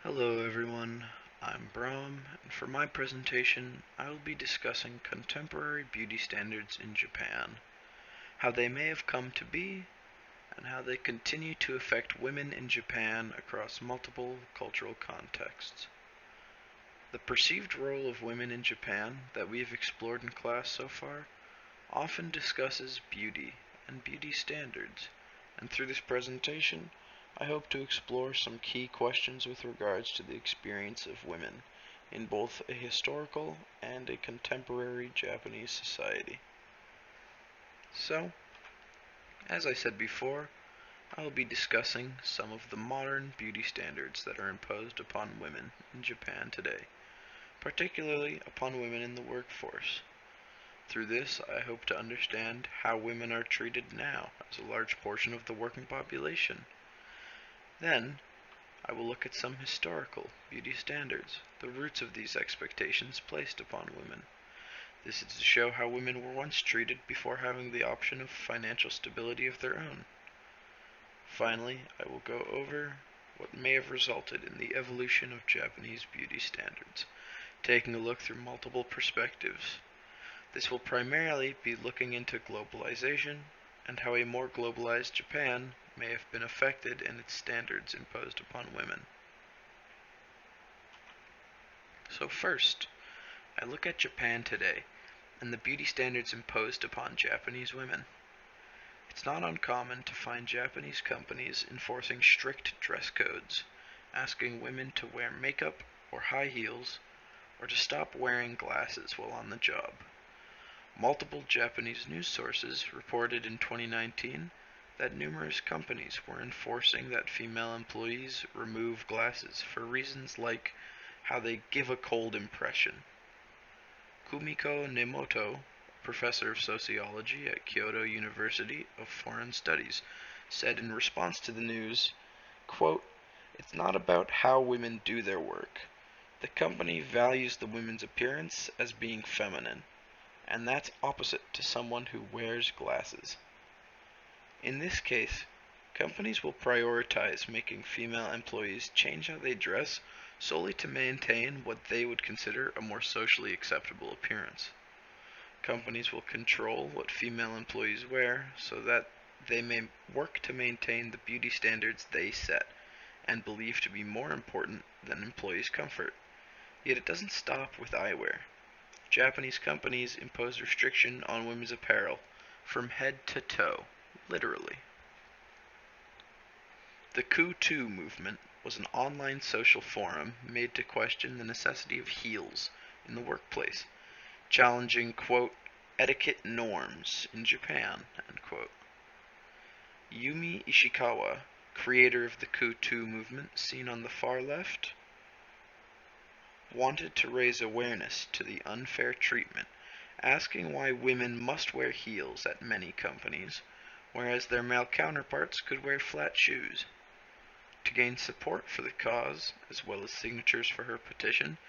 Hello everyone, I'm Brahm, and for my presentation I will be discussing contemporary beauty standards in Japan, how they may have come to be, and how they continue to affect women in Japan across multiple cultural contexts. The perceived role of women in Japan that we have explored in class so far often discusses beauty and beauty standards, and through this presentation I hope to explore some key questions with regards to the experience of women in both a historical and a contemporary Japanese society. So, as I said before, I will be discussing some of the modern beauty standards that are imposed upon women in Japan today, particularly upon women in the workforce. Through this, I hope to understand how women are treated now as a large portion of the working population. Then, I will look at some historical beauty standards, the roots of these expectations placed upon women. This is to show how women were once treated before having the option of financial stability of their own. Finally, I will go over what may have resulted in the evolution of Japanese beauty standards, taking a look through multiple perspectives. This will primarily be looking into globalization and how a more globalized Japan may have been affected in its standards imposed upon women. So first, I look at Japan today and the beauty standards imposed upon Japanese women. It's not uncommon to find Japanese companies enforcing strict dress codes, asking women to wear makeup or high heels, or to stop wearing glasses while on the job. Multiple Japanese news sources reported in 2019 that numerous companies were enforcing that female employees remove glasses for reasons like how they give a cold impression. Kumiko Nemoto, professor of sociology at Kyoto University of Foreign Studies, said in response to the news, quote, "It's not about how women do their work. The company values the women's appearance as being feminine, and that's opposite to someone who wears glasses." In this case, companies will prioritize making female employees change how they dress solely to maintain what they would consider a more socially acceptable appearance. Companies will control what female employees wear so that they may work to maintain the beauty standards they set and believe to be more important than employees' comfort. Yet it doesn't stop with eyewear. Japanese companies impose restriction on women's apparel from head to toe, literally. The Ku2 movement was an online social forum made to question the necessity of heels in the workplace, challenging, quote, etiquette norms in Japan, end quote. Yumi Ishikawa, creator of the Ku2 movement seen on the far left, wanted to raise awareness to the unfair treatment, asking why women must wear heels at many companies, whereas their male counterparts could wear flat shoes. To gain support for the cause, as well as signatures for her petition,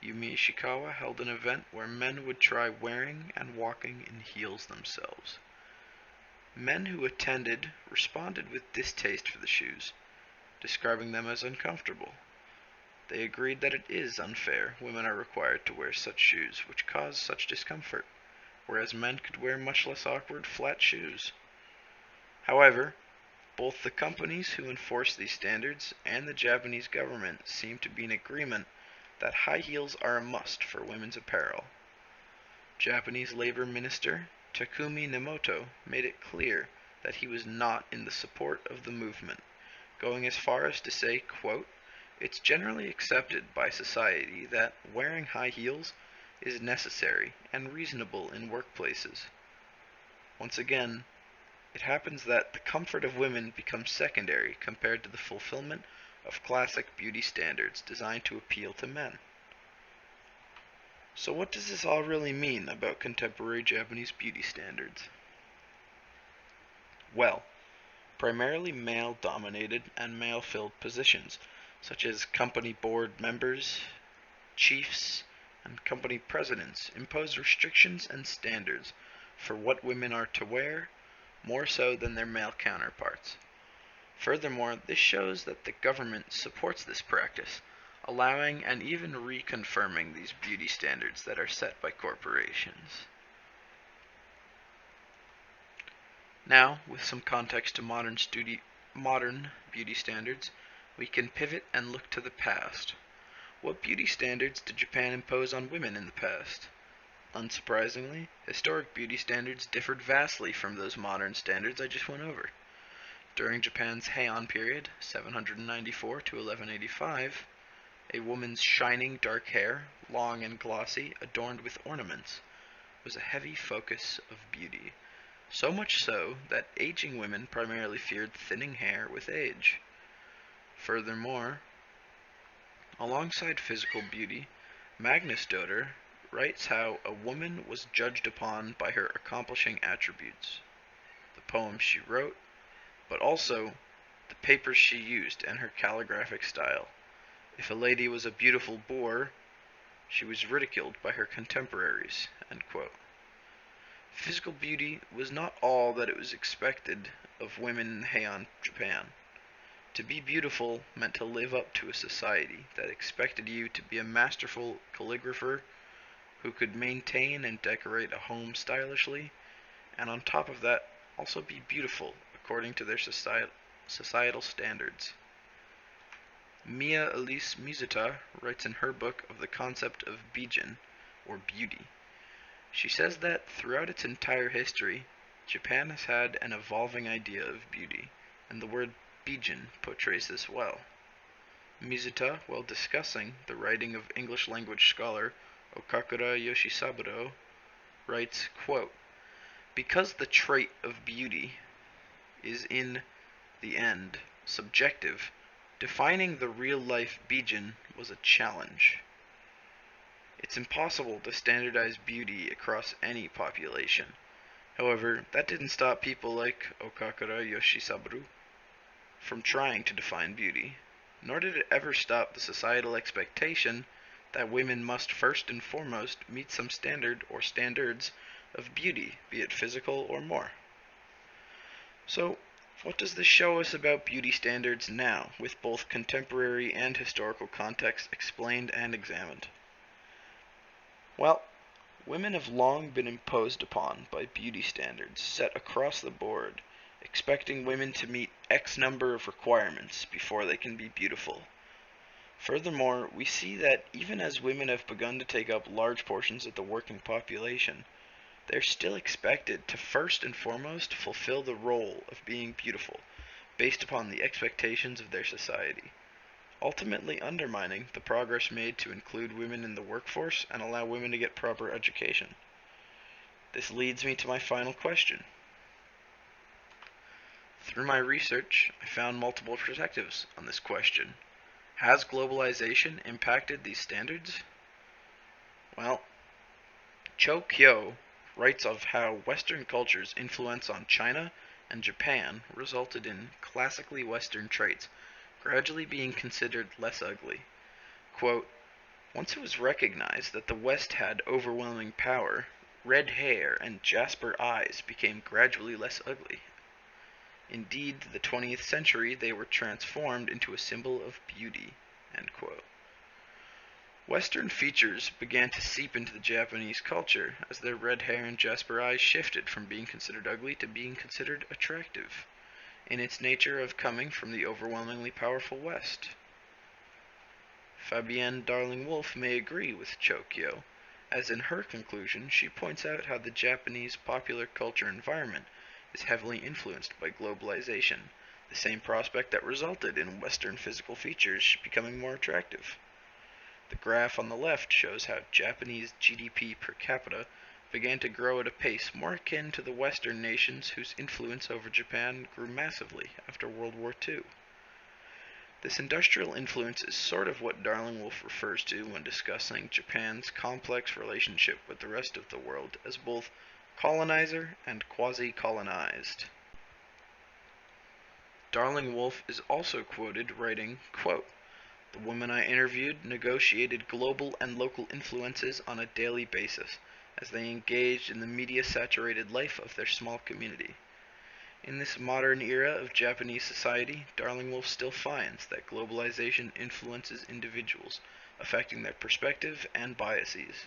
Yumi Ishikawa held an event where men would try wearing and walking in heels themselves. Men who attended responded with distaste for the shoes, describing them as uncomfortable. They agreed that it is unfair women are required to wear such shoes which cause such discomfort, whereas men could wear much less awkward flat shoes. However, both the companies who enforce these standards and the Japanese government seem to be in agreement that high heels are a must for women's apparel. Japanese Labor Minister Takumi Nemoto made it clear that he was not in the support of the movement, going as far as to say, quote, "It's generally accepted by society that wearing high heels is necessary and reasonable in workplaces." Once again, it happens that the comfort of women becomes secondary compared to the fulfillment of classic beauty standards designed to appeal to men. So what does this all really mean about contemporary Japanese beauty standards? Well, primarily male-dominated and male-filled positions, such as company board members, chiefs, and company presidents, impose restrictions and standards for what women are to wear, more so than their male counterparts. Furthermore, this shows that the government supports this practice, allowing and even reconfirming these beauty standards that are set by corporations. Now, with some context to modern beauty standards, we can pivot and look to the past. What beauty standards did Japan impose on women in the past? Unsurprisingly, historic beauty standards differed vastly from those modern standards I just went over. During Japan's Heian period, 794 to 1185, a woman's shining dark hair, long and glossy, adorned with ornaments, was a heavy focus of beauty. So much so that aging women primarily feared thinning hair with age. Furthermore, alongside physical beauty, Magnus Doder writes how a woman was judged upon by her accomplishing attributes, the poems she wrote, but also the papers she used and her calligraphic style. If a lady was a beautiful bore, she was ridiculed by her contemporaries. End quote. Physical beauty was not all that it was expected of women in Heian Japan. To be beautiful meant to live up to a society that expected you to be a masterful calligrapher who could maintain and decorate a home stylishly, and on top of that, also be beautiful according to their societal standards. Mia Elise Mizuta writes in her book of the concept of bijin, or beauty. She says that throughout its entire history, Japan has had an evolving idea of beauty, and the word bijin portrays this well. Mizuta, while discussing the writing of English language scholar Okakura Yoshisaburo, writes, quote, "Because the trait of beauty is in the end subjective, defining the real-life bijin was a challenge. It's impossible to standardize beauty across any population. However, that didn't stop people like Okakura Yoshisaburo from trying to define beauty, nor did it ever stop the societal expectation that women must first and foremost meet some standard or standards of beauty, be it physical or more." So, what does this show us about beauty standards now, with both contemporary and historical context explained and examined? Well, women have long been imposed upon by beauty standards set across the board, expecting women to meet X number of requirements before they can be beautiful. Furthermore, we see that even as women have begun to take up large portions of the working population, they're still expected to first and foremost fulfill the role of being beautiful, based upon the expectations of their society, ultimately undermining the progress made to include women in the workforce and allow women to get proper education. This leads me to my final question. Through my research, I found multiple perspectives on this question. Has globalization impacted these standards? Well, Cho Kyo writes of how Western culture's influence on China and Japan resulted in classically Western traits gradually being considered less ugly. Quote, "Once it was recognized that the West had overwhelming power, red hair and jasper eyes became gradually less ugly. Indeed, the 20th century they were transformed into a symbol of beauty." End quote. Western features began to seep into the Japanese culture as their red hair and jasper eyes shifted from being considered ugly to being considered attractive, in its nature of coming from the overwhelmingly powerful West. Fabienne Darling-Wolfe may agree with Cho Kyo, as in her conclusion she points out how the Japanese popular culture environment is heavily influenced by globalization, the same prospect that resulted in Western physical features becoming more attractive. The graph on the left shows how Japanese GDP per capita began to grow at a pace more akin to the Western nations whose influence over Japan grew massively after World War II. This industrial influence is sort of what Darling-Wolfe refers to when discussing Japan's complex relationship with the rest of the world as both colonizer and quasi-colonized. Darling-Wolfe is also quoted writing, quote, "The women I interviewed negotiated global and local influences on a daily basis, as they engaged in the media-saturated life of their small community. In this modern era of Japanese society, Darling Wolf still finds that globalization influences individuals, affecting their perspective and biases.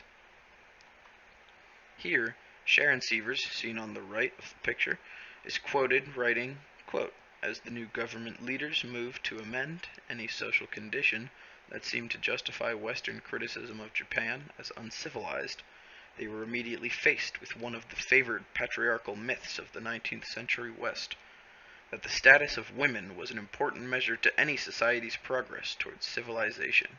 Here, Sharon Sievers, seen on the right of the picture, is quoted writing, quote, "As the new government leaders moved to amend any social condition that seemed to justify Western criticism of Japan as uncivilized, they were immediately faced with one of the favored patriarchal myths of the 19th century West, that the status of women was an important measure to any society's progress towards civilization.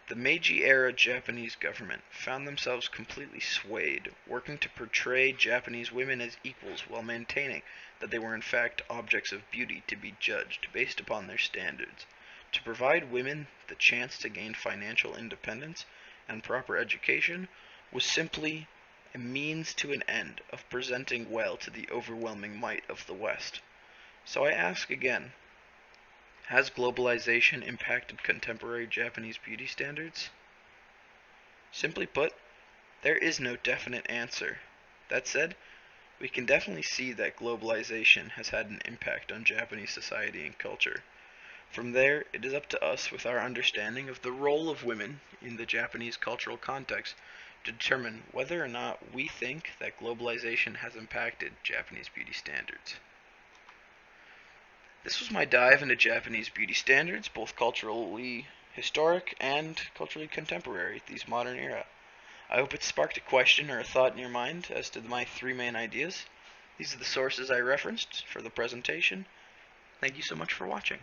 The Meiji-era Japanese government found themselves completely swayed, working to portray Japanese women as equals while maintaining that they were in fact objects of beauty to be judged based upon their standards. To provide women the chance to gain financial independence and proper education was simply a means to an end of presenting well to the overwhelming might of the West. So I ask again, has globalization impacted contemporary Japanese beauty standards? Simply put, there is no definite answer. That said, we can definitely see that globalization has had an impact on Japanese society and culture. From there, it is up to us, with our understanding of the role of women in the Japanese cultural context, to determine whether or not we think that globalization has impacted Japanese beauty standards. This was my dive into Japanese beauty standards, both culturally historic and culturally contemporary, these modern era. I hope it sparked a question or a thought in your mind as to my three main ideas. These are the sources I referenced for the presentation. Thank you so much for watching.